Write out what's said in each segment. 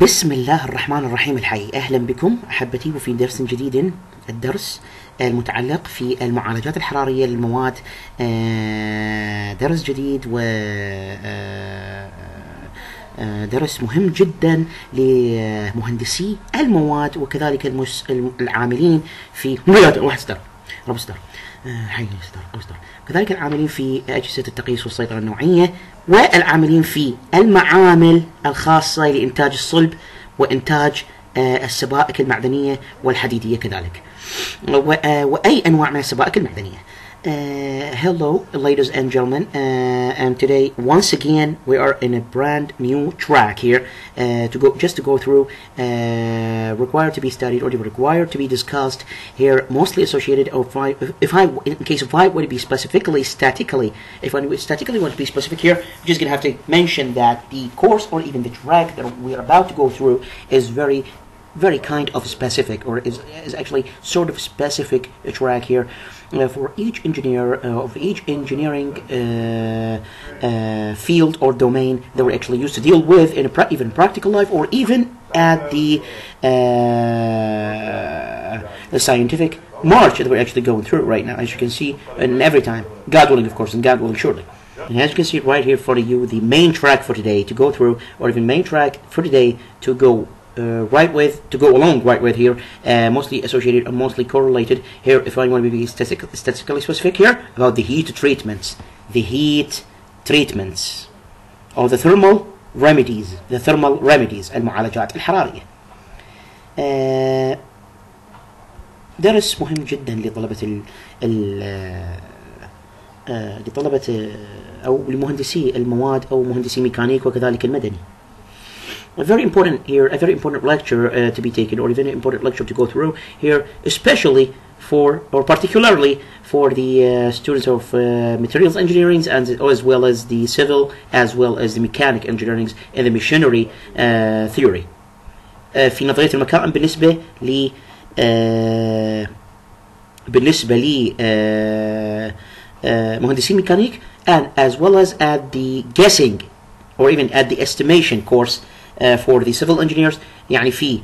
بسم الله الرحمن الرحيم الحي. أهلا بكم أحبتي وفي درس جديد، الدرس المتعلق في المعالجات الحرارية للمواد. درس جديد و درس مهم جدا لمهندسي المواد وكذلك العاملين في كذلك العاملين في أجهزة التقييس والسيطرة النوعية، والعاملين في المعامل الخاصة لإنتاج الصلب وإنتاج السبائك المعدنية والحديدية كذلك، وأي أنواع من السبائك المعدنية. Hello ladies and gentlemen, and today once again we are in a brand new track here to go through required to be studied or required to be discussed here, mostly associated in case of I want to be statically want to be specific here, I'm just gonna have to mention that the course or even the track that we are about to go through is very kind of specific, or is actually sort of specific track here for each engineer of each engineering field or domain that we're actually used to deal with in even practical life, or even at the scientific march that we're actually going through right now, as you can see, and every time, God willing, of course, and God willing, surely. And as you can see right here for you, the main track for today to go through, or even main track for today to go along right with here, mostly associated and mostly correlated here, if I want to be statistically specific here, about the heat treatments or the thermal remedies المعالجات الحرارية. درس مهم جدا لطلبة أو لمهندسي المواد أو مهندسي ميكانيك وكذلك المدني. A very important lecture to be taken, or a very important lecture to go through here, especially for, or particularly for the students of materials engineering, and as well as the civil, as well as the mechanic engineering and the machinery theory. في نظرية المكائن بالنسبة لي مهندسي ميكانيك, and as well as at the guessing or even at the estimation course for the civil engineers, يعني في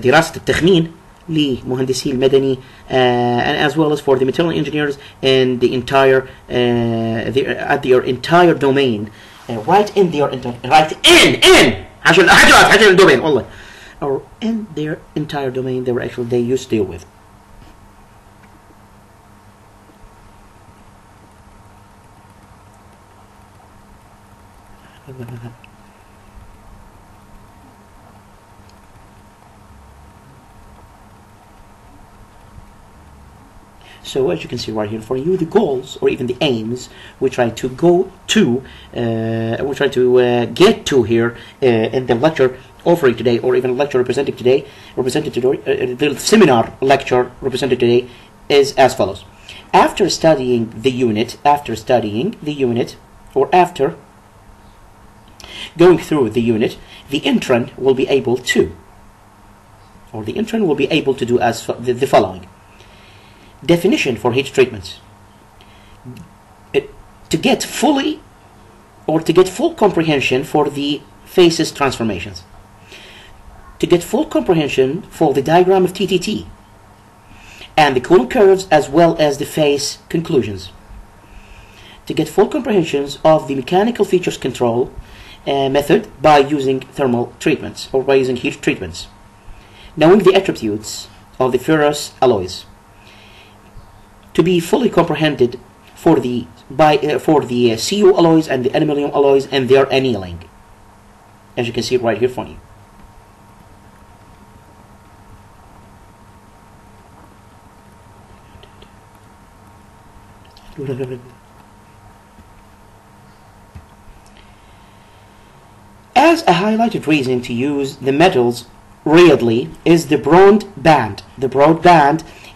دراسة التخمين لمهندسي المدني, and as well as for the material engineers and the entire at their entire domain, عشان الدومين والله, or in their entire domain they used to deal with. So as you can see right here for you, the goals or even the aims we try to get to here in the lecture offering today, or even lecture represented today, the seminar lecture represented today is as follows. After studying the unit, or after going through the unit, the intern will be able to do as the following. Definition for heat treatments. To get full comprehension for the phases transformations. To get full comprehension for the diagram of TTT and the cooling curves, as well as the phase conclusions. To get full comprehensions of the mechanical features control method by using thermal treatments, or by using heat treatments. Knowing the attributes of the ferrous alloys. To be fully comprehended for the Cu alloys and the aluminum alloys and their annealing, as you can see right here for you. As a highlighted reason to use the metals readily is the broadband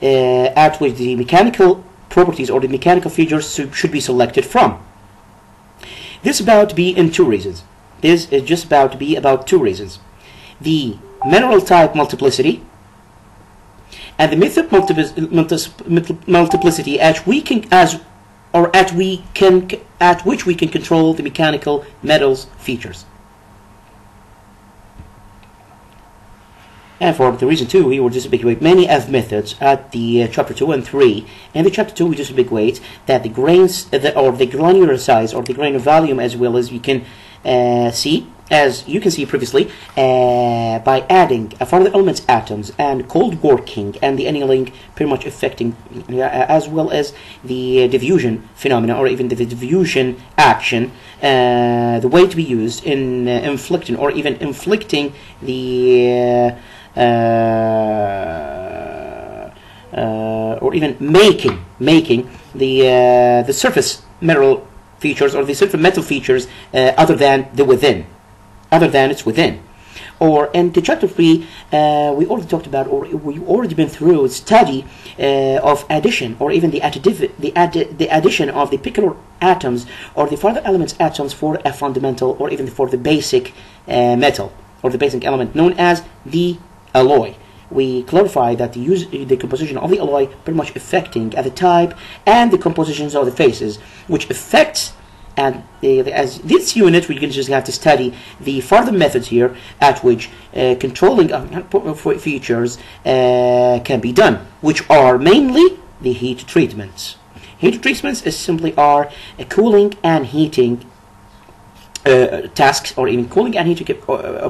at which the mechanical properties or the mechanical features should be selected from. This is about to be in two reasons. This is just about to be about two reasons. The mineral type multiplicity and the method multiplicity at which we can control the mechanical metals features. And for the reason 2, we will disambiguate many of methods at the chapter 2 and 3. In the chapter 2, we disambiguate that the grains, or the granular size, or the granular volume, as well as you can see, as you can see previously, by adding further elements atoms and cold working and the annealing pretty much affecting, as well as the diffusion phenomena, or even the diffusion action, the way to be used in inflicting or even inflicting the or even making the surface mineral features, or the surface metal features, other than its within. Or in the chapter 3, we already talked about, or we've already been through a study of addition, or even the addition of the picolar atoms or the further elements atoms for a fundamental, or even for the basic metal, or the basic element known as the alloy. We clarify that the composition of the alloy pretty much affecting the type and the compositions of the phases, which affects, and as this unit we're going to just have to study the further methods here at which controlling features can be done, which are mainly the heat treatments. Heat treatments is simply are cooling and heating tasks, or even cooling and heating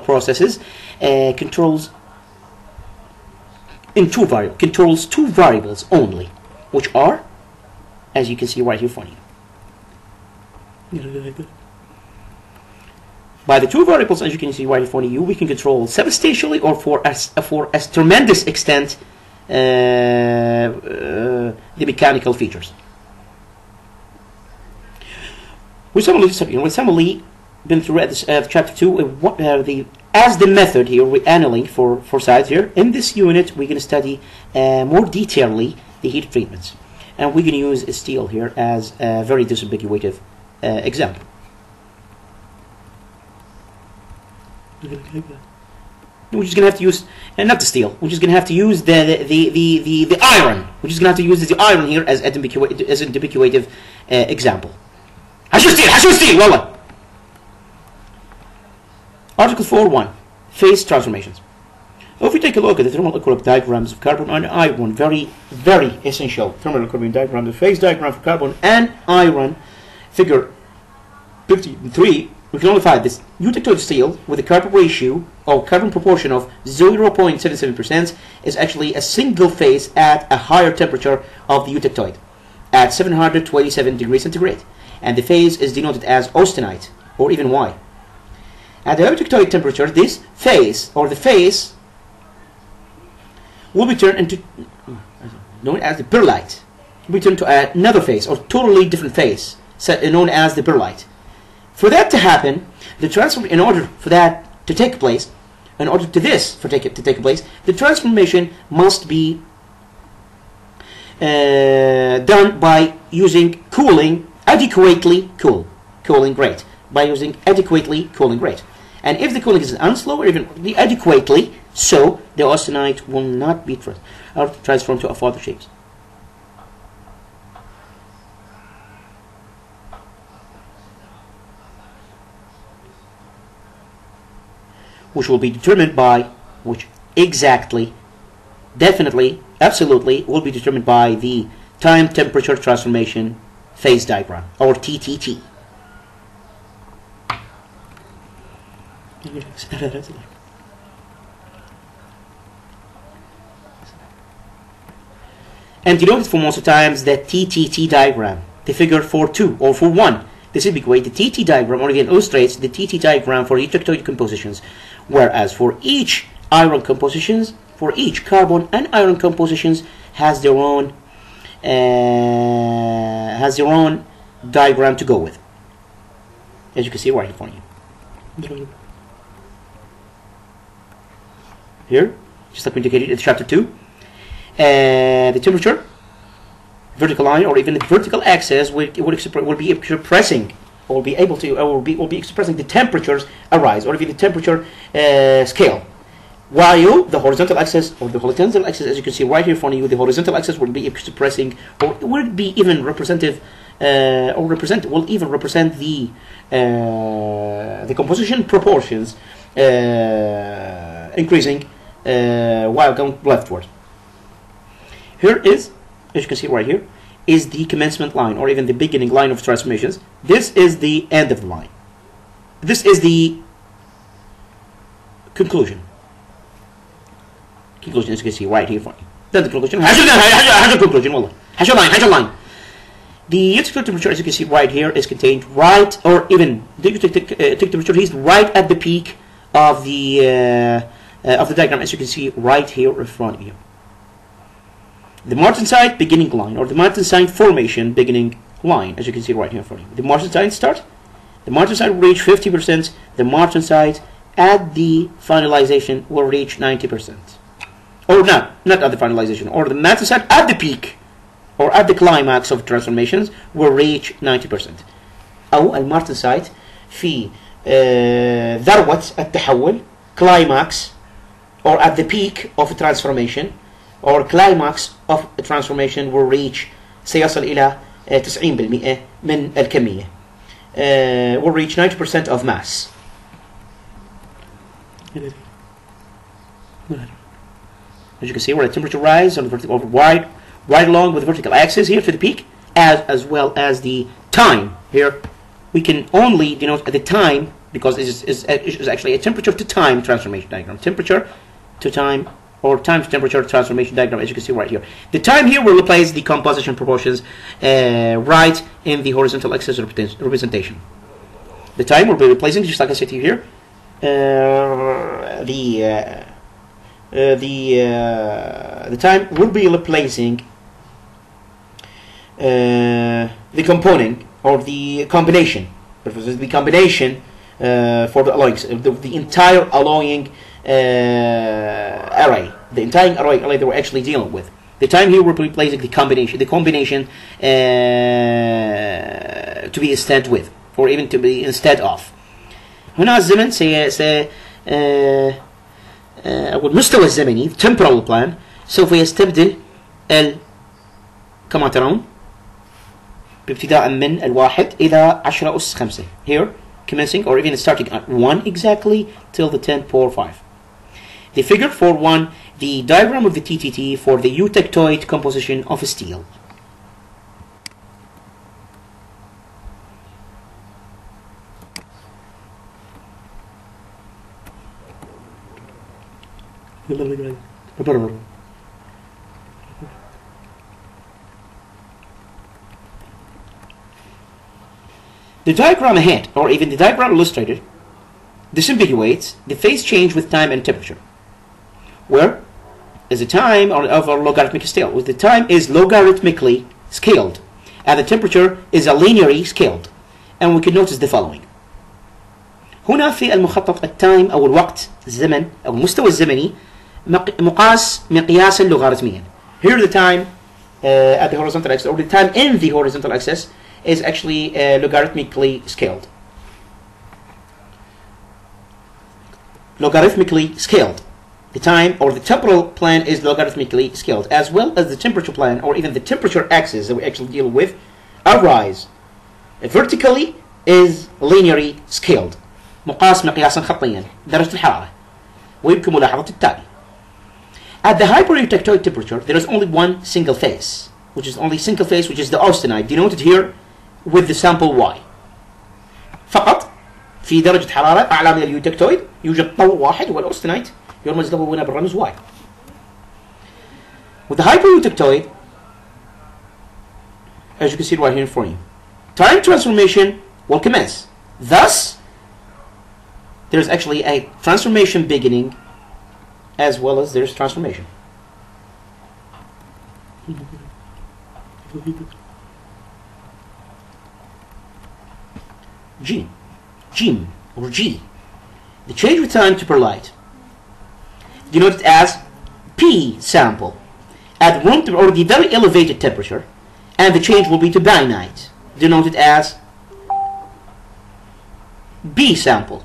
processes, controls two variables only, which are, as you can see right here for you. By the two variables, as you can see right in front of you, we can control substantially, or for a tremendous extent, the mechanical features. We similarly been through at this, chapter 2 as the method here we're annealing for sides here. In this unit we're going to study more detailedly the heat treatments, and we're going to use steel here as a very disambiguative example. We're just going to have to use not the steel, we're just going to have to use the iron. We're just going to have to use the iron here as an ambiguative example. حشو steel والله. Article 4.1, phase transformations. If we take a look at the thermal equilibrium diagrams of carbon and iron, very essential thermal equilibrium diagram, the phase diagram for carbon and iron, figure 53, we can only find this eutectoid steel with a carbon ratio or carbon proportion of 0.77% is actually a single phase at a higher temperature of the eutectoid at 727 degrees centigrade, and the phase is denoted as austenite, or even Y. At the eutectoid temperature, this phase, or the phase, will be turned into, known as the pearlite, will be turned to another phase, or totally different phase, known as the pearlite. For that to happen, in order for that to take place, in order to this to take place, the transformation must be done by using cooling rate, by using adequately cooling rate. And if the cooling is unslow, or even adequately so, the austenite will not be transformed to a further shapes. Which will be determined by, which exactly, definitely, absolutely, will be determined by the time temperature transformation phase diagram, or TTT. And you notice for most of the times that TTT diagram, the figure 4.2 or 4.1, this is because the TT diagram, or again, illustrates the TT diagram for eutectoid compositions, whereas for each iron compositions, for each carbon and iron compositions has their own diagram to go with, as you can see right in front of you. Here, just like we indicated in chapter 2, the temperature, vertical line, or even the vertical axis will be expressing, or will be expressing the temperatures arise, or even the temperature scale. While the horizontal axis, as you can see right here in front of you, the horizontal axis will be expressing, or will be even representative, will even represent the composition proportions increasing while going leftward. Here is, as you can see right here, is the commencement line, or even the beginning line of transformations. This is the end of the line. This is the conclusion. Conclusion, as you can see right here for you. Then the conclusion. Conclusion. والله. حشو line. The critical temperature, as you can see right here, is contained right, or even the temperature is right at the peak of the diagram, as you can see right here in front of you. The martensite beginning line, or the martensite formation beginning line, as you can see right here in front of you. The martensite start. The martensite will reach 50%. The martensite at the finalization will reach 90%. Or not at the finalization. Or the martensite at the peak, or at the climax of transformations, will reach 90%. أو المارتنسايت في ذروة التحول, climax, or at the peak of transformation, or climax of transformation will reach, سيصل إلى 90% من الكمية, will reach 90% of mass. As you can see, where the temperature rise on the vertical, right along with the vertical axis here to the peak, as well as the time. Here we can only denote the time, because it is actually a temperature to time transformation diagram. Temperature to time, or time to temperature transformation diagram, as you can see right here. The time here will replace the composition proportions right in the horizontal axis representation. The time will be replacing, just like I said to you here, the time will be replacing the component, or the combination. The combination for the alloying, the entire alloying array, the entire array that we're actually dealing with. The time here will be replacing the combination to be instead with, or even to be instead of. هنا الزمن أو المستوى الزمني, temporal plan, سوف يستبدل كما ترون بابتداء من 1 إلى 10 أس 5. Here, commencing, or even starting at 1 exactly till the 10 power 5. The figure for 1, the diagram of the TTT for the eutectoid composition of steel. The diagram ahead, or even the diagram illustrated, disambiguates the phase change with time and temperature, where is the time of a logarithmic scale, with the time is logarithmically scaled and the temperature is a linearly scaled. And we can notice the following. هنا في المخطط التايم أو الوقت الزمن أو المستوى الزمني مقاس مقياسا لوغاريتميا. Here the time at the horizontal axis, or the time in the horizontal axis, is actually logarithmically scaled. Logarithmically scaled. The time, or the temporal plan, is logarithmically scaled, as well as the temperature plan, or even the temperature axis that we actually deal with, arise. Vertically is linearly scaled. مقاس مقياسا خطيا درجة الحرارة. ويمكن ملاحظة التالي. At the hypereutectoid temperature, there is only one single phase, which is the austenite, denoted here with the sample Y. فقط في درجة حرارة أعلى من اليوتكتويد يوجد طور واحد والأوستنايت يرمز له هنا بالرمز Y. With the hypereutectoid, as you can see right here in front of you, time transformation will commence. Thus, there's actually a transformation beginning as well as there's transformation. G, or G, the change with time to perlite, denoted as P sample at room or the very elevated temperature, and the change will be to bainite, denoted as B sample,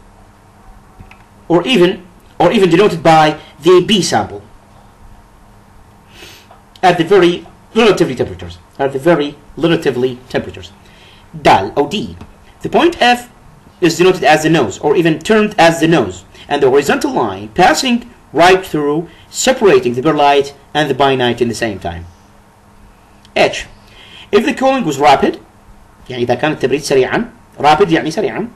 or even denoted by the B sample at the very relatively temperatures. Dal or D. The point F is denoted as the nose, or even termed as the nose, and the horizontal line passing right through, separating the perlite and the bainite in the same time. H. If the cooling was rapid, يعني إذا كان التبريد سريعا، rapid يعني سريعا,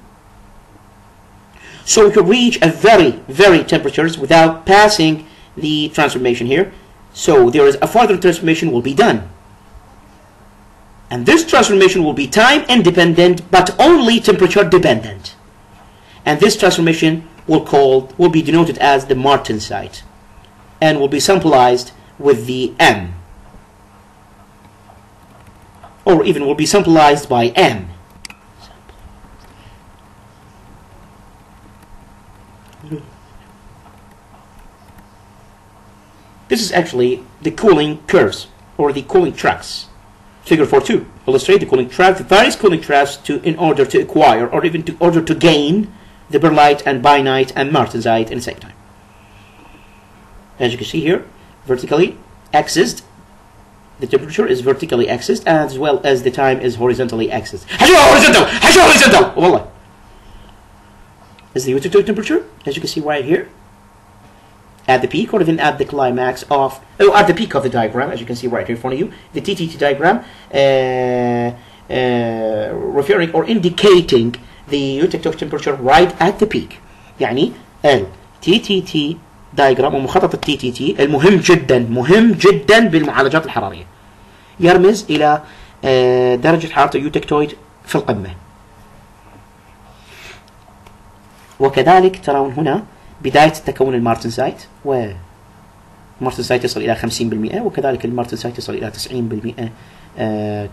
so we could reach a very temperatures without passing the transformation here. So there is a further transformation will be done. And this transformation will be time independent but only temperature dependent. And this transformation will be denoted as the martensite and will be symbolized with the M, or even will be symbolized by M. This is actually the cooling curves or the cooling tracks. Figure 4.2 illustrate the cooling track, the various cooling tracks in order to acquire or even in order to gain the perlite and bainite and martensite in the same time. As you can see here, vertically axis, the temperature is vertically axis as well as the time is horizontally axis. horizontal والله. Is the unit temperature, as you can see right here, at the peak or even at the climax of, at the peak of the diagram, as you can see right here in front of you, the TTT diagram referring or indicating the unit temperature right at the peak. يعني ال TTT diagram ومخطط ال TTT المهم جدا بالمعالجات الحرارية يرمز إلى درجة حرارة اليوتكتويد في القمة. وكذلك ترون هنا بداية تكون المارتنسايت، والمارتنسايت يصل إلى 50%، وكذلك المارتنسايت يصل إلى 90%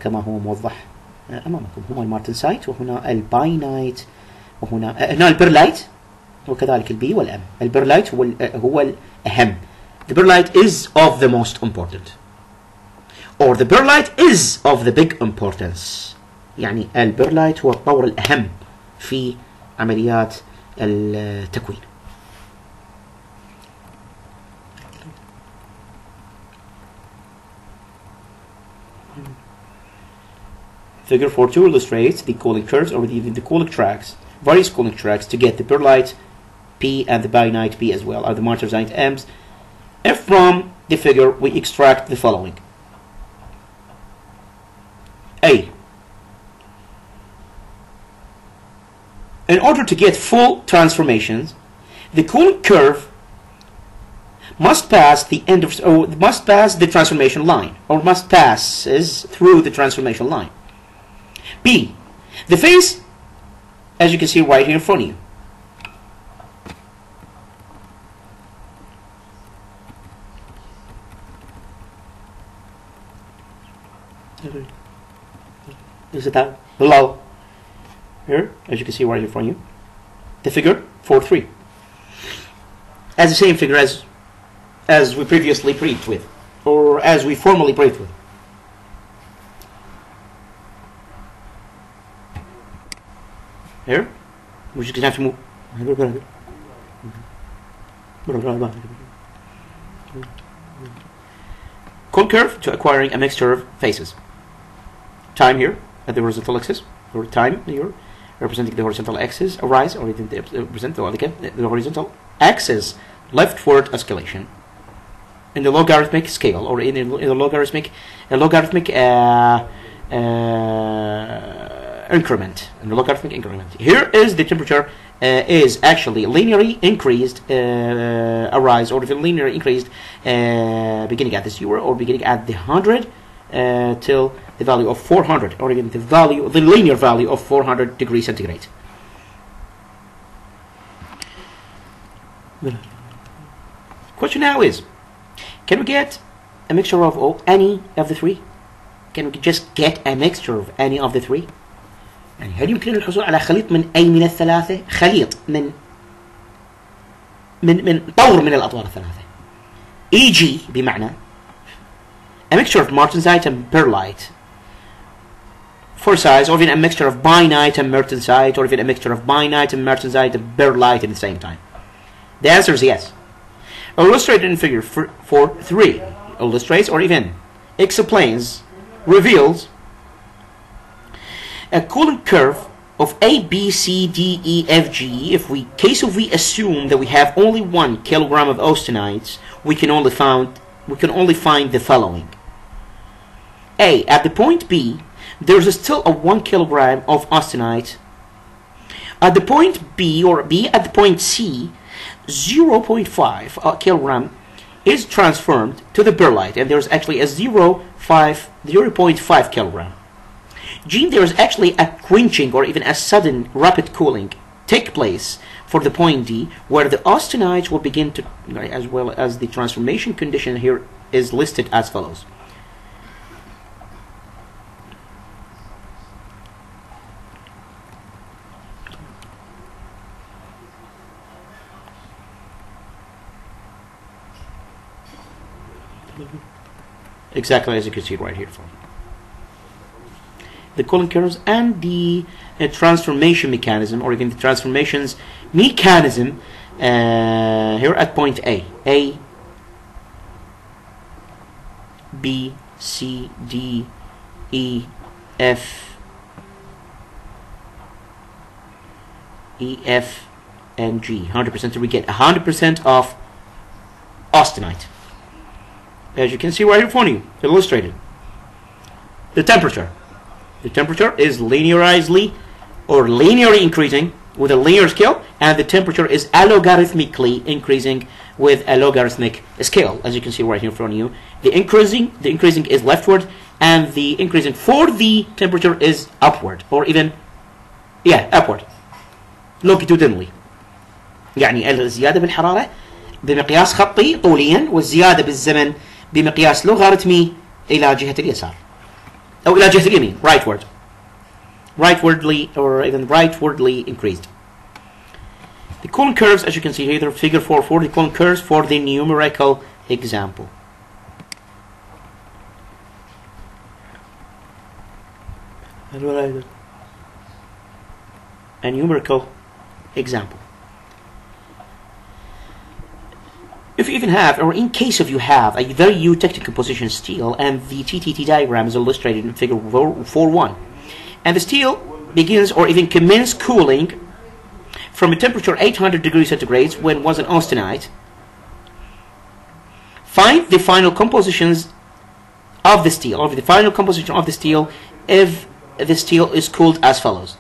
كما هو موضح أمامكم. هنا المارتنسايت وهنا الباينايت وهنا هنا البرلايت وكذلك البي والأم. البرلايت هو الأهم. The perlite is of the most important, or the perlite is of the big importance. يعني البرلايت هو الطور الأهم في عمليات التكوين. Figure 4.2 illustrates the cooling curves or even the cooling tracks, various cooling tracks to get the perlite P and the bainite P as well, or the martensite M's. And from the figure we extract the following. A. In order to get full transformations, the cooling curve must pass the end of, or must pass the transformation line, or must passes through the transformation line. B. The phase, as you can see right here in front of you. Is it that below? Here, as you can see right here in front of you, the figure 4.3, as the same figure as we previously briefed with, or as we formally briefed with. Here, we're just gonna have to move. Cone curve to acquiring a mixture of phases. Time here at the horizontal axis, or time here representing the horizontal axis, a rise, or represent the horizontal axis leftward escalation in the logarithmic scale, or in the logarithmic increment. In the logarithmic increment, here is the temperature is actually linearly increased, a rise, or the linearly increased beginning at the 0 or beginning at the 100 till the value of 400, or even the linear value of 400 degrees centigrade. Question now is, can we get a mixture of any of the three? Can we just get a mixture of any of the three? يعني هل يمكن الحصول على خليط من أي من الثلاثة؟ خليط من طور من الأطوار الثلاثة. E.g. بمعنى a mixture of martensite and perlite for size, or even a mixture of bainite and martensite, or even a mixture of bainite and martensite and perlite at the same time. The answer is yes. Illustrated in figure 4.3 illustrates or even explains, reveals a cooling curve of A, B, C, D, E, F, G, if we assume that we have only 1 kilogram of austenites, we can only find the following. A, at the point B, there's still a 1 kilogram of austenite. At the point B, or B at the point C, 0.5 kilogram is transformed to the perlite, and there's actually a 0.5 kilogram. G, there is actually a quenching or even a sudden rapid cooling take place for the point D, where the austenites will begin to, as well as the transformation condition here is listed as follows. Exactly as you can see right here from the cooling curves and the transformation mechanism, or even the transformations mechanism here at point A, B, C, D, E, F, and G. 100%, we get 100% of austenite. As you can see right here in front of you, illustrated. The temperature is linearly increasing with a linear scale, and the temperature is algorithmically increasing with a logarithmic scale, as you can see right here in front of you. The increasing is leftward, and the increasing for the temperature is upward, or even upward longitudinally. يعني الزيادة بالحرارة بمقياس خطي طوليا، والزيادة بالزمن بمقياس لوغاريتمي إلى جهة اليسار أو إلى جهة اليمين، rightwardly or even rightwardly increased. The cooling curves, as you can see here, figure 4 for the cooling curves for the numerical example. A numerical example. If you even have, or in case of you have, a very eutectic composition steel, and the TTT diagram is illustrated in figure 4.1, and the steel begins or even commences cooling from a temperature 800 degrees centigrade when was an austenite, find the final compositions of the steel, or the final composition of the steel if the steel is cooled as follows.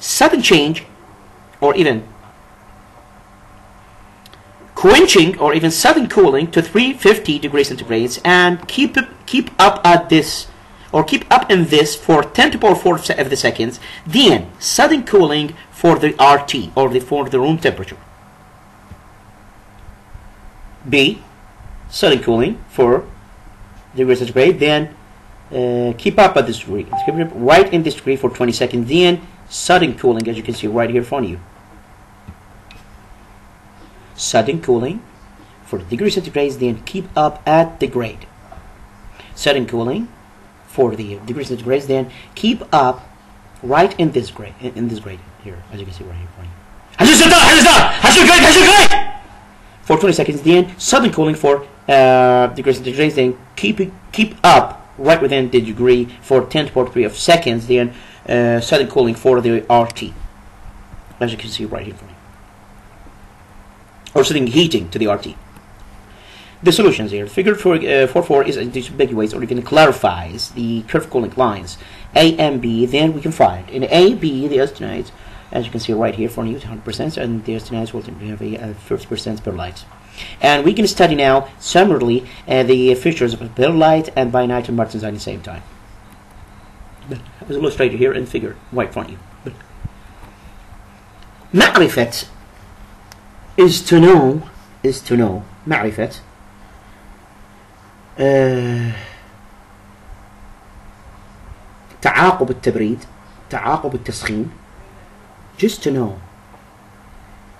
Sudden change, or even quenching, or even sudden cooling to 350 degrees centigrade, and keep up at this, or keep up in this for 10 to the power 4 of the seconds. Then sudden cooling for the RT, or for the room temperature. B, sudden cooling for degrees centigrade, then keep up at this degree, right in this degree for 20 seconds. Then sudden cooling, as you can see right here in front of you. Sudden cooling for the degree centigrade, then keep up at the grade. Sudden cooling for the degree centigrade, then keep up right in this grade, here, as you can see right here in front of you. For 20 seconds, then sudden cooling for degree centigrade, then keep up right within the degree for 10 to the power 3 of seconds. Then sudden cooling for the RT, as you can see right here in front of you. Or sudden heating to the RT. The solutions here. Figure 4.4 is disambiguates or even clarifies the curve cooling lines A and B. Then we can find in A, B, the austenites, as you can see right here for you, 100%, and the austenites will have a 50% perlite. And we can study now summarily the features of perlite and bainite and martensite at the same time. As illustrated here in figure right in front of you. معرفة is to know معرفة تعاقب التبريد تعاقب التسخين, just to know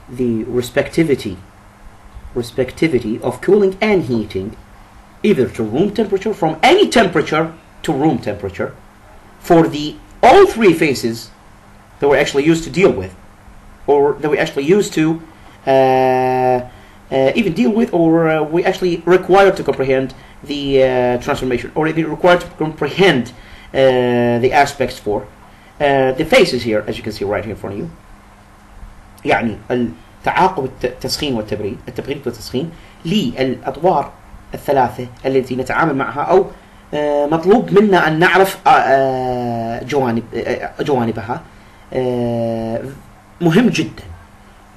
the respectivity of cooling and heating either to room temperature, from any temperature to room temperature, for the all three phases that we're actually used to deal with, or that we actually used to even deal with, or we actually required to comprehend the transformation, or even required to comprehend the aspects for the phases here as you can see right here in front of you. يعني تعاقب التسخين والتبريد، التبريد والتسخين للأدوار الثلاثة التي نتعامل معها أو مطلوب منا أن نعرف جوانبها، مهم جدا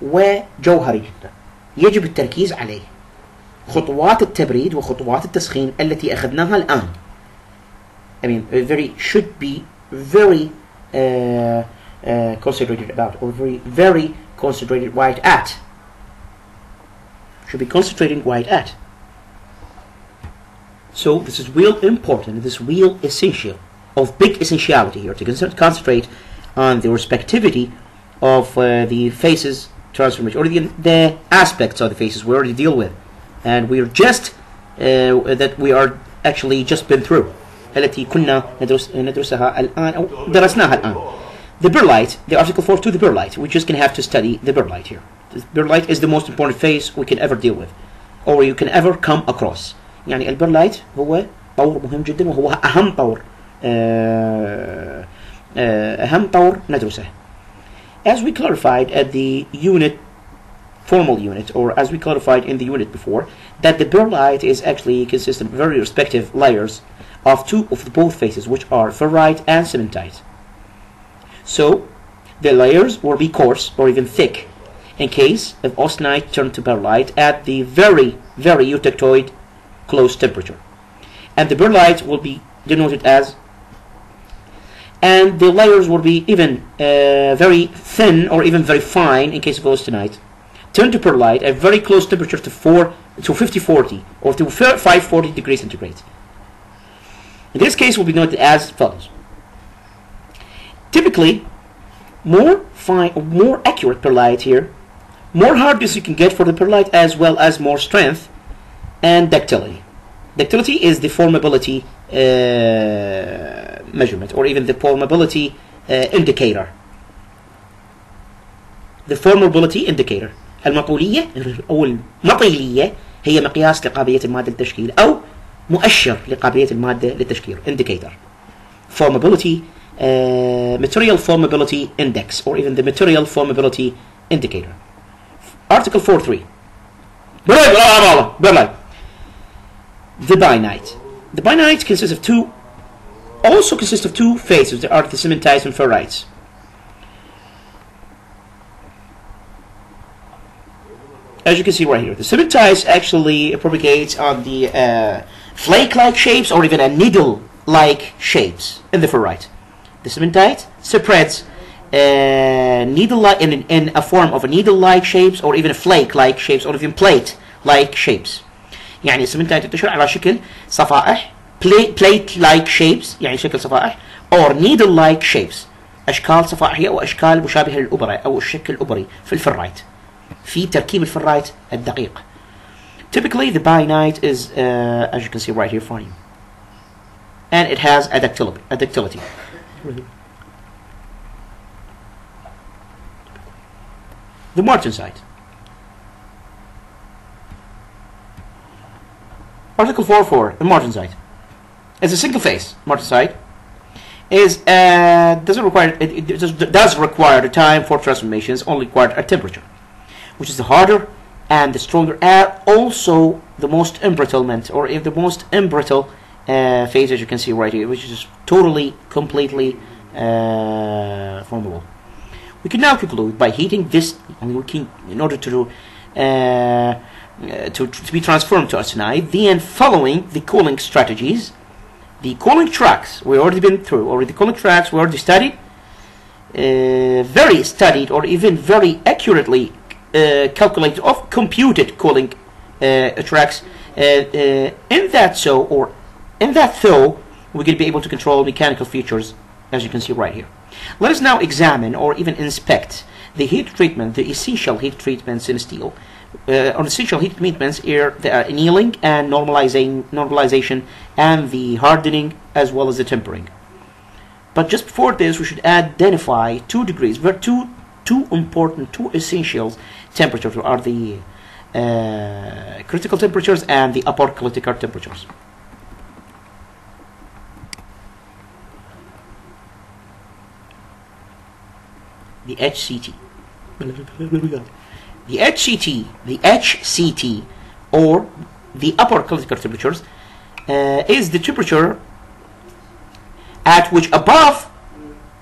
وجوهري جدا، يجب التركيز عليه. خطوات التبريد وخطوات التسخين التي أخذناها الآن I mean should be very concentrated about, or very concentrated right at, should be concentrating right at. So this is real important, this is real essential, of big essentiality here, to concentrate on the respectivity of the phases transformation, or the aspects of the phases we already deal with, and we are just that we are actually just been through التي كنا ندرسها الآن أو درسناها الآن. The Burlight, the article 4 to the Burlight, we're just going to have to study the Burlight here. The Burlight is the most important phase we can ever deal with, or you can ever come across. يعني البرلايت هو طور مهم جدا، وهو أهم طور ندرسه. As we clarified at the unit, formal unit, or as we clarified in the unit before, that the Burlight is actually consists of very respective layers of two of both phases, which are ferrite and cementite. So the layers will be coarse or even thick in case of austenite turned to Burlight at the very eutectoid close temperature, and the Burlight will be denoted as, and the layers will be even very thin or even very fine in case of austenite turned to Burlight at very close temperature to 5040 or to 540 degrees centigrade. In this case will be noted as follows. Typically, more fine or more accurate Burlight here, more hardness you can get for the Burlight, as well as more strength and ductility. Ductility is the formability measurement, or even the formability indicator. The formability indicator. المطولية أو المطيلية هي مقياس لقابلية المادة للتشكيل، أو مؤشر لقابلية المادة للتشكيل. Indicator. Formability, material formability index, or even the material formability indicator. Article 4.3. Burlight. The binite. The binite consists of two phases. There are the cementites and ferrites. As you can see right here, the cementites actually propagate on the flake-like shapes or even a needle-like shapes in the ferrite. The cementite spreads needle-like in a form of a needle-like shapes, or even a flake-like shapes, or even plate-like shapes. يعني السمنتايت تنتشر على شكل صفائح plate-like shapes، يعني شكل صفائح، or needle-like shapes، أشكال صفائحية أو أشكال مشابهة للأوبرا أو الشكل الأوبري في الفرايت، في تركيب الفرايت الدقيق. Typically the binite is as you can see right here for you, and it has a ductility. The martensite. Article 4.4, the martensite. It's a single phase. Martensite is does require the time for transformations, only required at temperature, which is the harder and the stronger, and also the most embrittlement, or the most embrittle phase, as you can see right here, which is totally, completely formable. We can now conclude by heating this, in order to be transformed to austenite, then following the cooling strategies. The cooling tracks we already been through, or the cooling tracks we already studied, very studied, or even very accurately calculated of computed cooling tracks. In that though, we can be able to control mechanical features, as you can see right here. Let us now examine or even inspect the heat treatment, the essential heat treatments in steel. On essential heat treatments are the annealing and normalization, and the hardening, as well as the tempering. But just before this, we should identify two degrees, where two important, two essential temperatures are the critical temperatures and the upper critical temperatures. the HCT. The HCT, or the upper critical temperatures, is the temperature at which above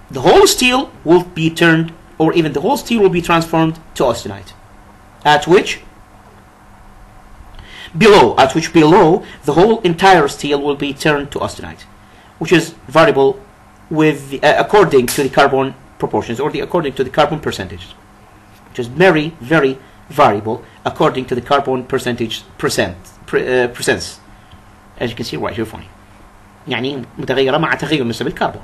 the whole steel will be turned, or even the whole steel will be transformed to austenite. At which below the whole entire steel will be turned to austenite, which is variable with according to the carbon proportions, or according to the carbon percentage, which is very, very variable according to the carbon percentage percents, as you can see right here for me. يعني متغيرة مع تغير نسب الكربون.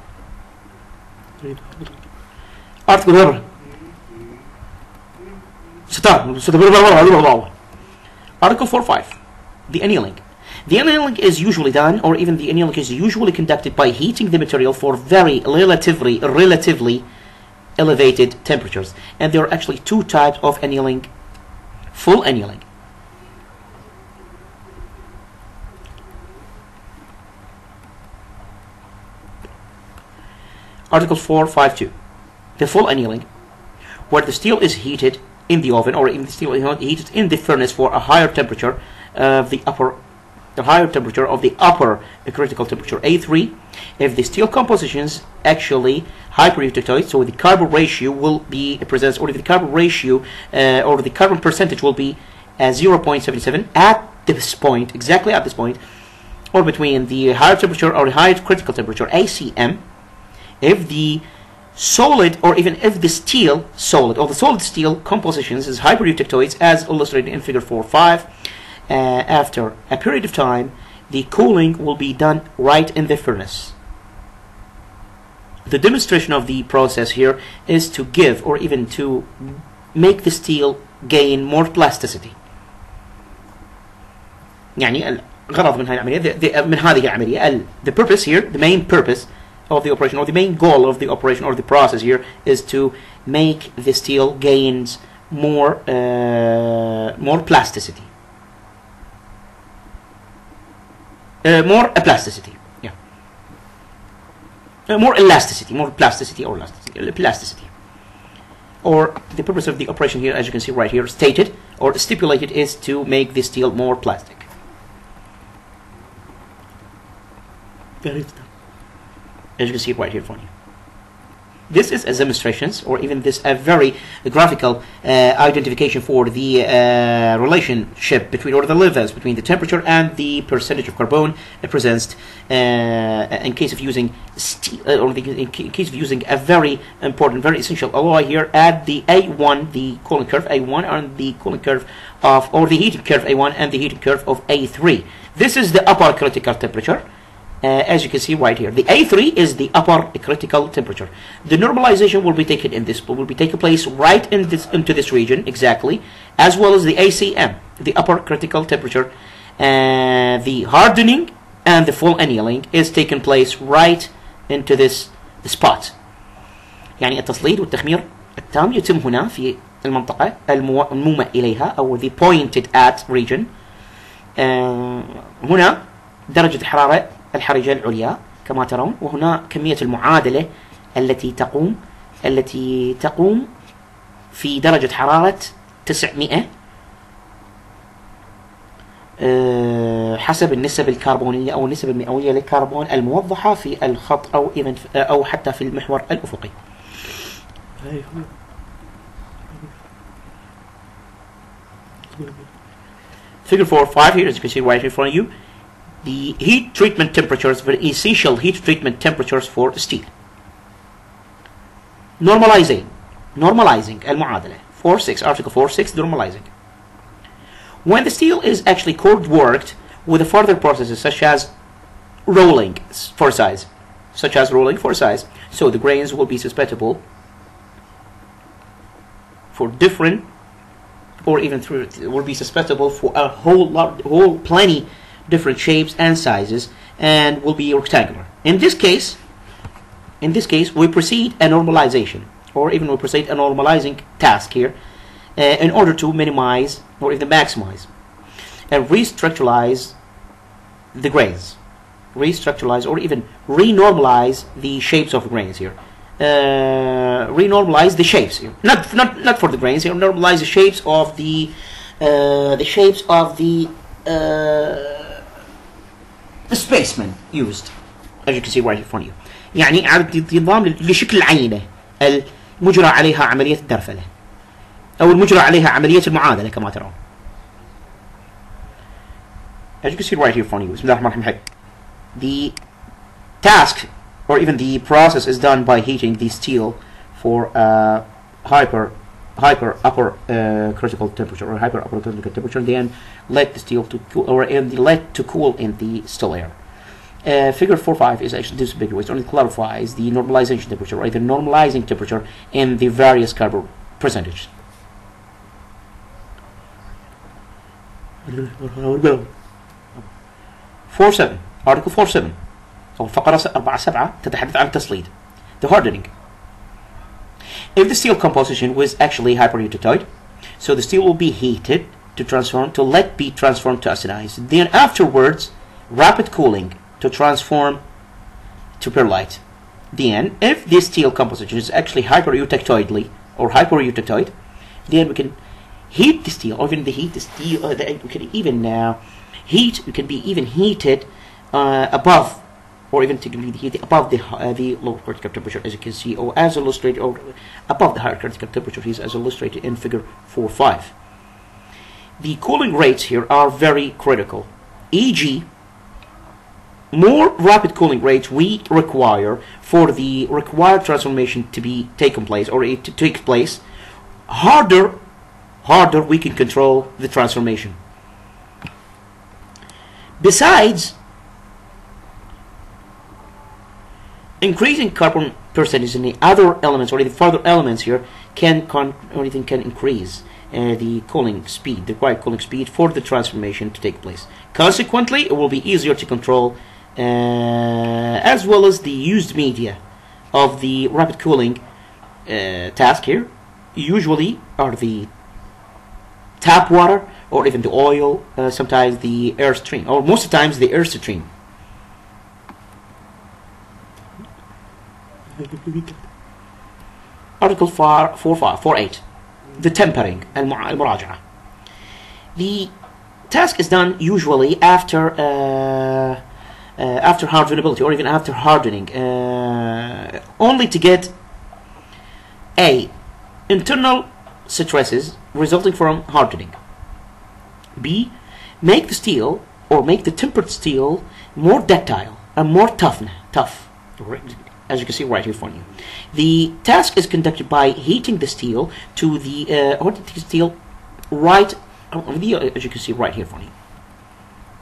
Article 4.5. The annealing. The annealing is usually done, or even the annealing is usually conducted by heating the material for very relatively elevated temperatures. And there are actually two types of annealing. Full annealing. Article 4.5.2. The full annealing, where the steel is heated in the oven, or even the steel is heated in the furnace for a higher temperature of the upper critical temperature A3. If the steel compositions actually hyperutectoid, so the carbon ratio will be present, or if the carbon ratio or the carbon percentage will be 0.77 at this point, exactly at this point, or between the higher temperature or the higher critical temperature ACM. If the solid, or even if the steel solid, or the solid steel compositions is hyperutectoids, as illustrated in figure 4.5, after a period of time, the cooling will be done right in the furnace. The demonstration of the process here is to give, or even to make the steel gain more plasticity. يعني الغرض من هذه العملية, the purpose here, the main purpose of the operation, or the main goal of the operation or the process here, is to make the steel gains more plasticity, more plasticity, more plasticity, or the purpose of the operation here, as you can see right here, stated or stipulated, is to make the steel more plastic. As you can see right here for you. This is a demonstration, or even this a very graphical identification for the relationship between, or the levels between, the temperature and the percentage of carbon present in case of using steel, or in case of using a very important, very essential alloy here at the A1, the cooling curve A1, and the cooling curve of, or the heating curve A1 and the heating curve of A3. This is the upper critical temperature. As you can see right here, the A3 is the upper critical temperature. The normalization will be taken in this, will be taking place right in this, into this region exactly, as well as the ACM, the upper critical temperature. The hardening and the full annealing is taking place right into this spot. يعني التصليد والتخمير التام يتم هنا في المنطقة المومئ إليها، أو the pointed at region. هنا درجة الحرارة الحرجة العليا كما ترون، وهنا كمية المعادلة التي تقوم في درجة حرارة 900 حسب النسب الكربونية أو النسب المئوية للكربون الموضحة في الخط، أو حتى في المحور الأفقي. Figure 4.5 here, as you can see right in front of you, the heat treatment temperatures, the essential heat treatment temperatures for steel. Normalizing المعادلة 4.6, article 4.6, normalizing. When the steel is actually cold worked with the further processes such as rolling for size, so the grains will be susceptible for different, or even will be susceptible for a whole plenty different shapes and sizes, and will be rectangular. In this case, we proceed a normalization, or even we proceed a normalizing task here, in order to minimize, or even maximize, and restructuralize the grains, or even renormalize the shapes of grains here. renormalize the shapes here. Not for the grains here. Normalize the shapes of the spacemen used, as you can see right in front of you. يعني إعادة النظام لشكل العينة المجرى عليها عملية الدرفلة أو المجرى عليها عملية المعادلة كما ترون. As you can see right here in front of you. بسم الله الرحمن الرحيم. The task or even the process is done by heating the steel for hyper upper critical temperature or hyper upper critical temperature, then let the steel to cool or let to cool in the still air. Figure 4.5 is actually disambiguous. Only clarifies the normalization temperature or the normalizing temperature in the various carbon percentages. Article 4.7 أو فقرة 4.7 تتحدث عن التسليط. The hardening. If the steel composition was actually hyperheated, so the steel will be heated to be transformed to acetized. Then afterwards, rapid cooling to transform to perlite. Then, if the steel composition is actually hyperheated or hyperheated, then we can heat the steel, or even heat the steel. We can even heat. It can be even heated above, or even to be heated above the low critical temperature, as you can see, or as illustrated, or above the higher critical temperature, as illustrated in Figure 4.5. The cooling rates here are very critical. E.g., more rapid cooling rates we require for the required transformation to be taken place, or to take place, harder we can control the transformation. Besides, increasing carbon percentage in the other elements or the further elements here can increase the cooling speed, the required cooling speed for the transformation to take place. Consequently, it will be easier to control, as well as the used media of the rapid cooling task here usually are the tap water or even the oil, sometimes the air stream, or most of the times the air stream. Article 4.8 The tempering المراجعة. The task is done usually after hardenability or even after hardening, only to get A. internal stresses resulting from hardening. B. Make the steel or make the tempered steel more ductile and more tough. As you can see right here in front of you. The task is conducted by heating the steel to the right, as you can see right here in front of you.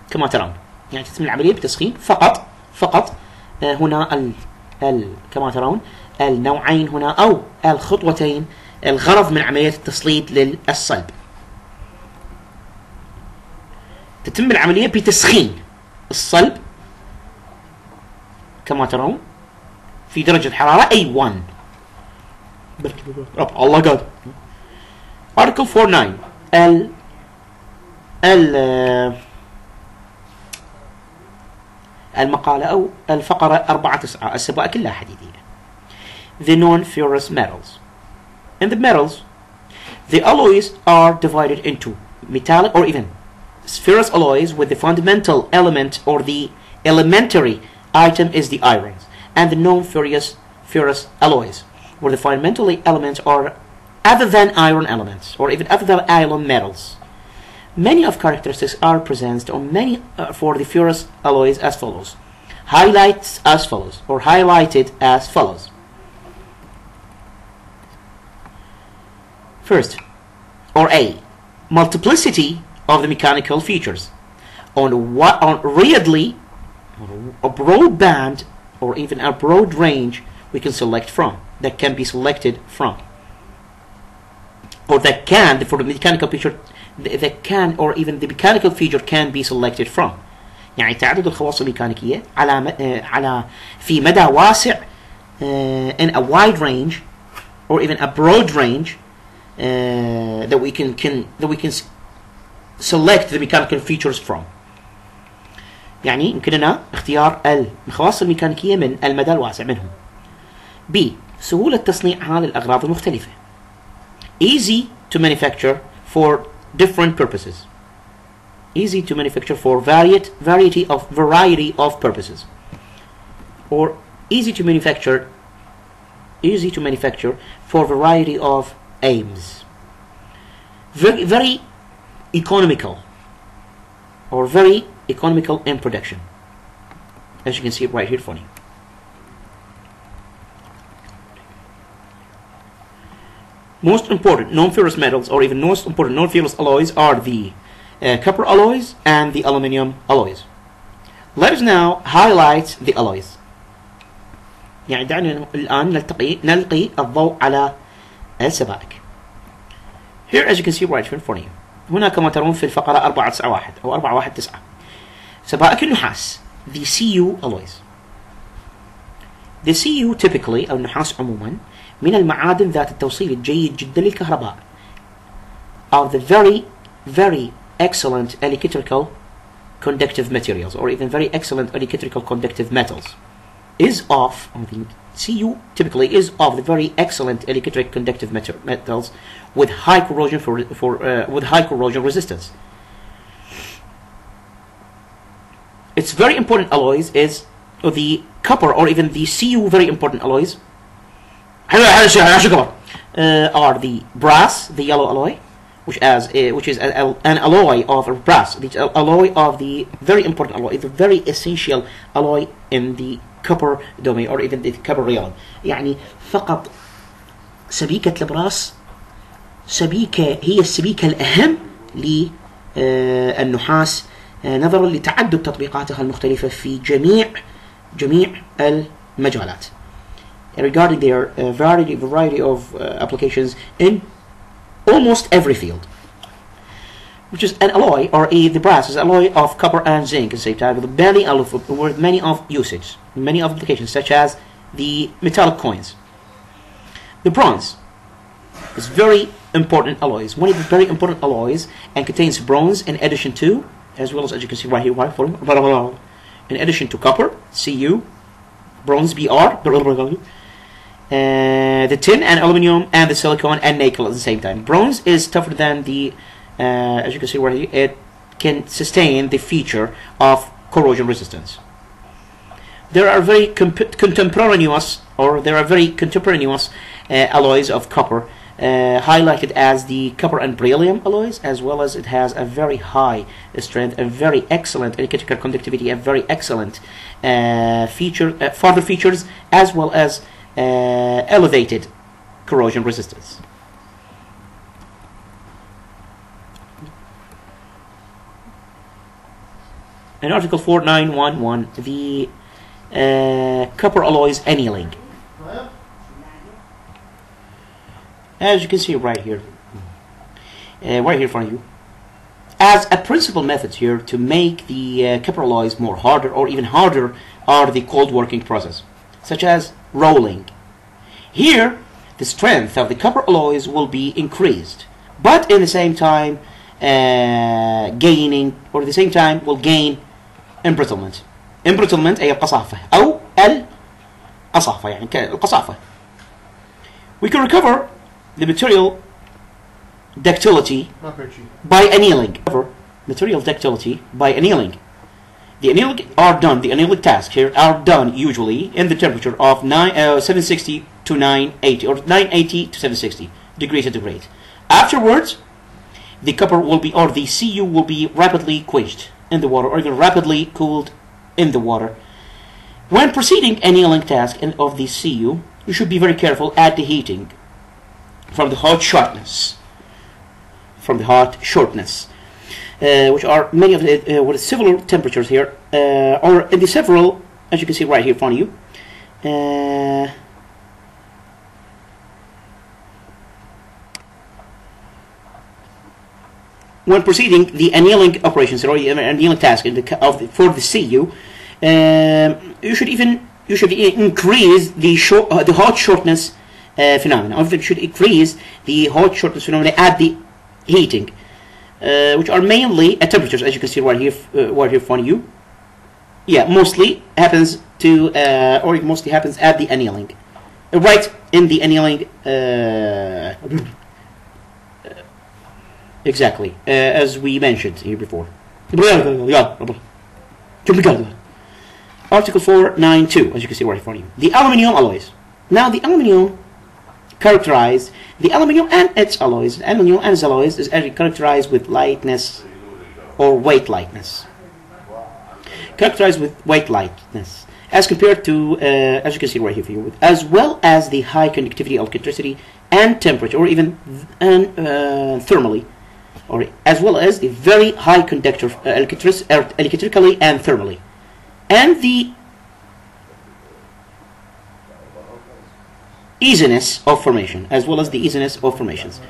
كما ترون يعني تتم العملية بتسخين فقط هنا كما ترون النوعين هنا أو الخطوتين الغرض من عملية التسليط للصلب. تتم العملية بتسخين الصلب كما ترون في درجة حرارة A1. الله قادر. Article 4.9 المقالة أو الفقرة 4.9 السبائك كلها حديدية. The non-ferrous metals. In the metals, the alloys are divided into metallic or even ferrous alloys, with the fundamental element or the elementary item is the irons, and the non-ferrous alloys, where the fundamental elements are other than iron elements or even other than iron metals. Many of characteristics are presented on many for the ferrous alloys as follows. Highlighted as follows. First, or A, multiplicity of the mechanical features on readily a broad band or even a broad range we can select from, that can be selected from, or that can, for the mechanical feature, that can, or even the mechanical feature can be selected from. يعني تعدد الخواص الميكانيكية على في مدى واسع, in a wide range or even a broad range, that we can select the mechanical features from. يعني يمكننا اختيار الخواص الميكانيكية من المدى الواسع منهم. B. سهولة تصنيعها للأغراض المختلفة. Easy to manufacture for different purposes. Easy to manufacture for variety of purposes. Or easy to manufacture for variety of aims. Very economical, or very economical in production, as you can see right here for you. Most important non-ferrous metals, or even most important non-ferrous alloys, are the copper alloys and the aluminum alloys. Let us now highlight the alloys. يعني دعنا الآن نلقي الضوء على السبائك. Here, as you can see right here for you. هنا كما ترون في الفقرة 491 أو 419 سبائك النحاس, the Cu alloys. The Cu typically, أو النحاس عموما, من المعادن ذات التوصيل الجيد جدا للكهرباء, are the very excellent electrical conductive materials, or even very excellent electrical conductive metals. The Cu typically is of the very excellent electric conductive metals with high corrosion with high corrosion resistance. Its very important alloys is the copper, or even the Cu very important alloys are the brass, the yellow alloy, which is an alloy of brass. The alloy of the very important alloy, the very essential alloy in the copper domain, or even the copper realm. يعني فقط سبيكة البراس هي السبيكة الأهم للنحاس نظرا لتعدد تطبيقاتها المختلفة في جميع المجالات. Regarding their variety of applications in almost every field. Which is an alloy, or the brass is an alloy of copper and zinc at the same time, with many of usage, many of applications, such as the metallic coins. The bronze is very important alloys, one of the very important alloys, and contains bronze in addition to, as well as you can see right here, in addition to copper, Cu, bronze, Br, the tin and aluminum and the silicon and nickel at the same time. Bronze is tougher than the as you can see right here, it can sustain the feature of corrosion resistance. There are very contemporaneous alloys of copper, highlighted as the copper and beryllium alloys, as well as it has a very high strength, a very excellent electrical conductivity, a very excellent further features, as well as elevated corrosion resistance. In Article 4911, the copper alloys annealing. As you can see right here in front of you, as a principal method here to make the copper alloys more harder, or even harder, are the cold working process, such as rolling. Here, the strength of the copper alloys will be increased, but in the same time will gain embrittlement. Embrittlement أي القصافة أو القصافة, يعني القصافة. We can recover the material ductility by annealing. Material ductility by annealing. The annealing tasks here are done usually in the temperature of 760 to 980, or 980 to 760 degrees centigrade. Afterwards, the copper will be, or the Cu will be rapidly quenched in the water, or even rapidly cooled in the water. When proceeding annealing task of the Cu, you should be very careful at the heating from the hot shortness. Which are many of the with several temperatures here, or in the several, as you can see right here in front of you. When proceeding the annealing operations, or annealing task for the Cu, you should increase the hot shortness phenomena, or you should increase the hot shortness phenomena at the heating, which are mainly at temperatures, as you can see right here in front of you. Yeah, mostly happens at the annealing right in the annealing exactly as we mentioned here before. Article 492, as you can see right in front of you. The aluminium alloys. Now the aluminium characterized, the aluminium and its alloys, aluminium and its alloys is actually characterized with lightness or weight lightness. Characterized with weight lightness as compared to, as you can see right here for you, as well as the high conductivity of electricity and temperature, or even thermally, or as well as the very high conductor electrically and thermally, and the easiness of formation, as well as the easiness of formations.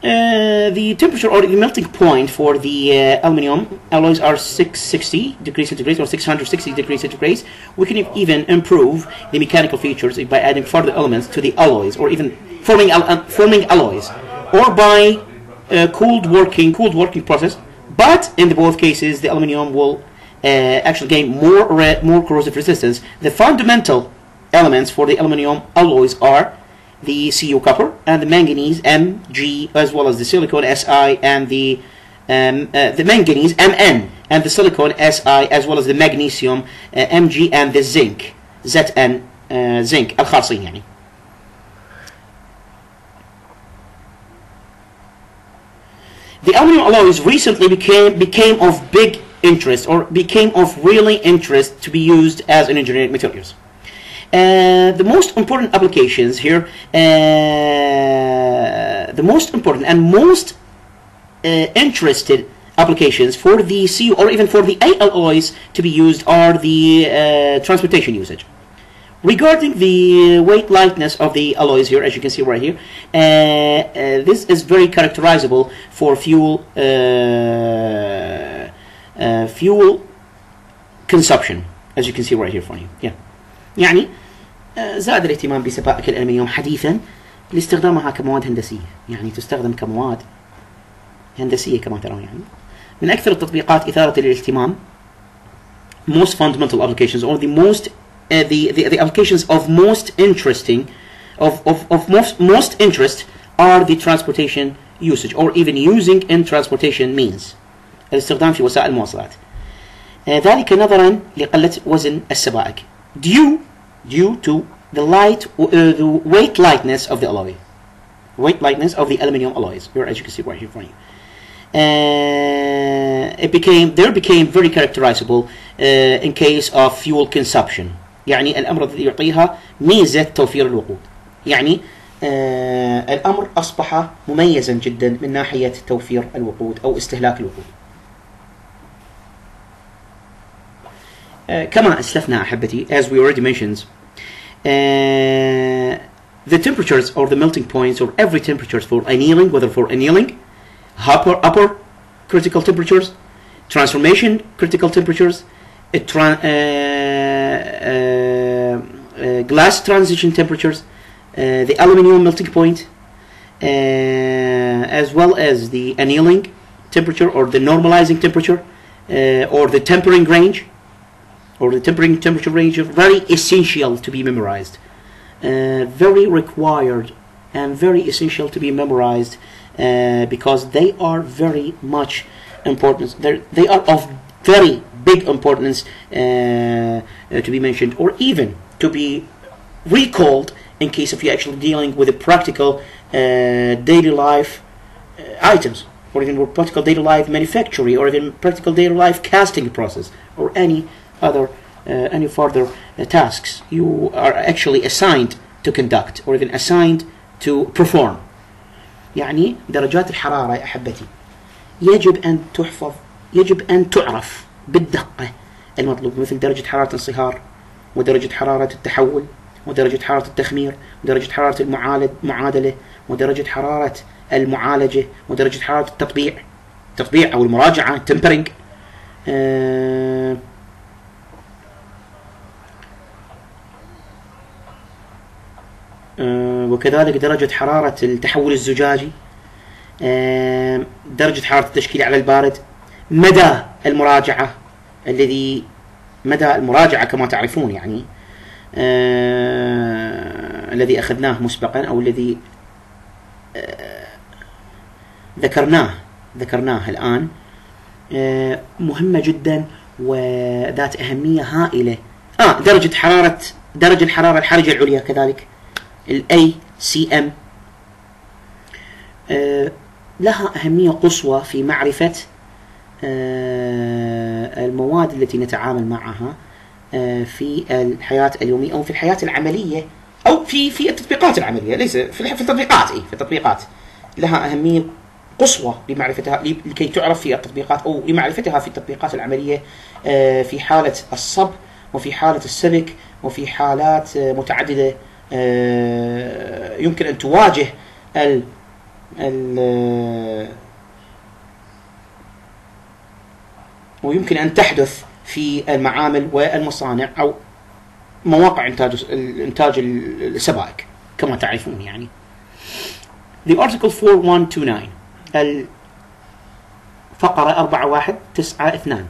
The temperature or the melting point for the aluminium alloys are 660 degrees centigrade or 660 degrees centigrade. We can even improve the mechanical features by adding further elements to the alloys, or even forming alloys, or by cooled working process. But in both cases, the aluminium will actually gain more corrosive resistance. The fundamental elements for the aluminium alloys are the Cu copper and the manganese Mg, as well as the silicon Si and the manganese Mn and the silicon Si, as well as the magnesium Mg and the zinc Zn zinc الخالصين يعني. The aluminium alloys recently became of big interest, or became of really interest to be used as an engineering materials. The most important applications here, the most important and most interested applications for the Cu or even for the alloys to be used are the transportation usage. Regarding the weight lightness of the alloys here, as you can see right here, this is very characterizable for fuel consumption, as you can see right here for you. Yeah. يعني زاد الاهتمام بسبائك الألمنيوم حديثا لاستخدامها كمواد هندسية، يعني تستخدم كمواد هندسية كما ترون. يعني من أكثر التطبيقات إثارة للاهتمام most fundamental applications, or the most the applications of most interesting of most interest are the transportation usage, or even using in transportation means الاستخدام في وسائل المواصلات. ذلك نظرا لقلة وزن السبائك due to the weight lightness of the alloy, the aluminium alloys, here, as you can see right here in front of you. It became very characterizable in case of fuel consumption. يعني الأمر الذي يعطيها ميزة توفير الوقود. يعني الأمر أصبح مميزا جدا من ناحية توفير الوقود أو استهلاك الوقود. كما أسلفنا أحبتي, as we already mentioned, the temperatures or the melting points, or every temperatures for annealing, whether for annealing, upper critical temperatures, transformation critical temperatures, glass transition temperatures, the aluminium melting point, as well as the annealing temperature or the normalizing temperature, or the tempering range, or the tempering temperature range, are very essential to be memorized, very required and very essential to be memorized, because they are very much important. They are of very big importance to be mentioned, or even to be recalled in case of you actually dealing with a practical daily life items, or even practical daily life manufacturing, or even practical daily life casting process, or any further tasks you are actually assigned to conduct, or even assigned to perform. يعني درجات الحرارة يا أحبتي يجب أن تحفظ، يجب أن تعرف بالدقة المطلوب، مثل درجة حرارة الانصهار، ودرجة حرارة التحول، ودرجة حرارة التخمير، ودرجة حرارة المعادلة، ودرجة حرارة المعالجة، ودرجة حرارة التطبيع أو المراجعة tempering. وكذلك درجة حرارة التحول الزجاجي، درجة حرارة التشكيل على البارد، مدى المراجعة كما تعرفون يعني، الذي أخذناه مسبقا أو الذي ذكرناه الآن مهمة جدا وذات أهمية هائلة. درجة الحرارة الحرجة العليا كذلك ACM لها أهمية قصوى في معرفة المواد التي نتعامل معها في الحياة اليومية أو في الحياة العملية أو في التطبيقات العملية، ليس في التطبيقات. في التطبيقات لها أهمية قصوى لمعرفتها لكي تعرف في التطبيقات أو لمعرفتها في التطبيقات العملية في حالة الصب وفي حالة السبك وفي حالات متعددة يمكن أن تواجه ويمكن أن تحدث في المعامل والمصانع أو مواقع إنتاج السبائك كما تعرفون يعني. The article 4129 الفقرة 4192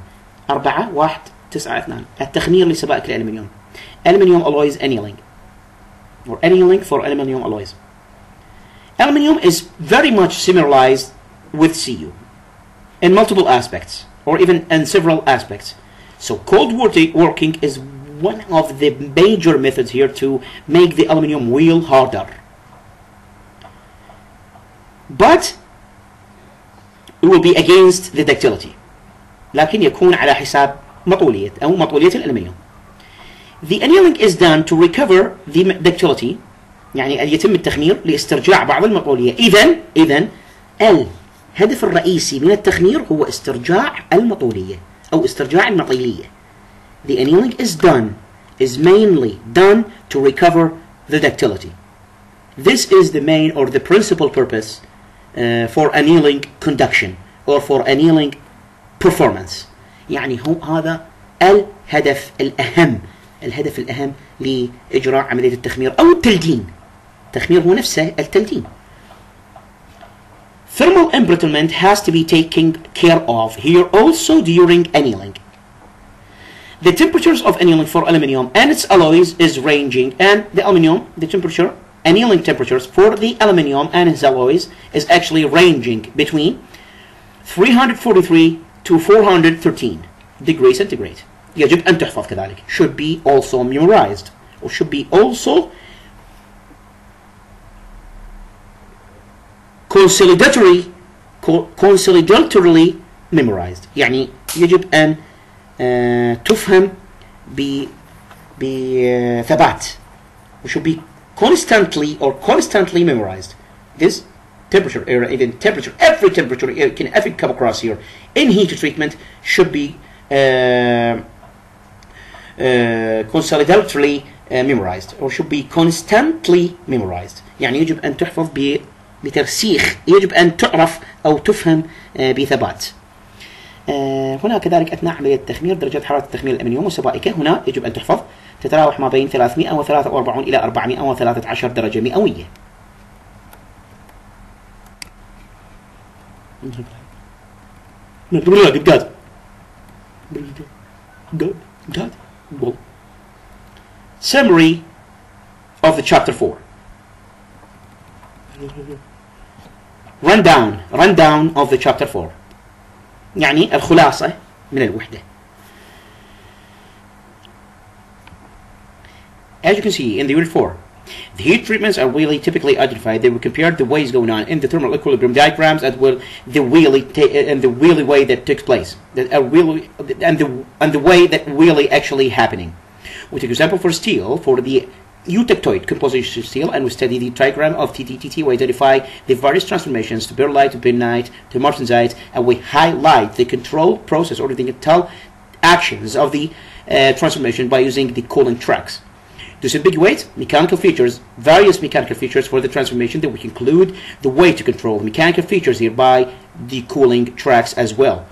4192 التخمير لسبائك الألمنيوم. Aluminium alloys annealing or annealing for aluminium alloys. Aluminium is very much similarized with Cu in multiple aspects or even in several aspects. So cold working is one of the major methods here to make the aluminium wheel harder. But it will be against the ductility. لكن يكون على حساب مطولية أو مطولية الألمنيوم. The annealing is done to recover the ductility، يعني يتم التخمير لاسترجاع بعض المطولية. إذن الهدف الرئيسي من التخمير هو استرجاع المطولية أو استرجاع المطيلية. The annealing is mainly done to recover the ductility. This is the main or the principal purpose for annealing conduction or for annealing performance. يعني هذا الهدف الأهم لإجراء عملية التخمير أو التلدين. التخمير هو نفسه التلدين. Thermal embrittlement has to be taken care of here also during annealing. The temperatures of annealing for aluminium and its alloys is ranging, and the annealing temperatures for the aluminium and its alloys is actually ranging between 343 to 413 degrees centigrade. يجب أن تحفظ كذلك. Should be also memorized or should be also consolidatorily memorized. يعني يجب أن تفهم بثبات. Should be constantly memorized. This temperature area, even temperature, every temperature you can ever come across here in heat treatment should be consolidatorily memorized or should be constantly memorized. يعني يجب أن تحفظ بترسيخ، يجب أن تعرف أو تفهم بثبات. هنا كذلك أثناء عملية التخمير درجة حرارة التخمير الألمنيوم والسبائكة هنا يجب أن تحفظ تتراوح ما بين 343 إلى 413 درجة مئوية. Summary of the chapter 4. Rundown of the chapter 4. يعني الخلاصة من الوحدة. As you can see in the unit 4, the heat treatments are really typically identified. They will compare the ways going on in the thermal equilibrium diagrams and the wheelie way that takes place, and the way that really actually happening. We take example for steel, for the eutectoid composition steel, and we study the diagram of TTTT. We identify the various transformations to pearlite, to bentonite, to martensite, and we highlight the control process or the control actions of the transformation by using the cooling tracks. To disambiguate mechanical features, various mechanical features for the transformation, that we include the way to control the mechanical features here by the cooling tracks as well.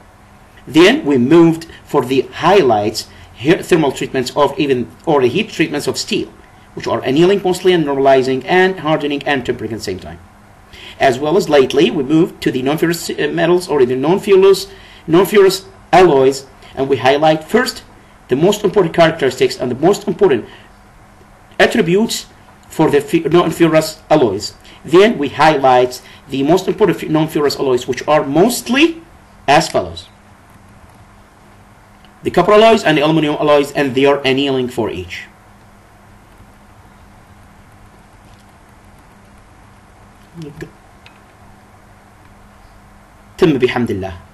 Then we moved for the highlights here, thermal treatments of the heat treatments of steel, which are annealing mostly and normalizing and hardening and tempering at the same time. As well as lately, we moved to the non-ferrous metals or the non-ferrous alloys, and we highlight first the most important characteristics and the most important attributes for the non-ferrous alloys. Then we highlight the most important non-ferrous alloys, which are mostly as follows: the copper alloys and the aluminum alloys, and their annealing for each. تم بحمد الله.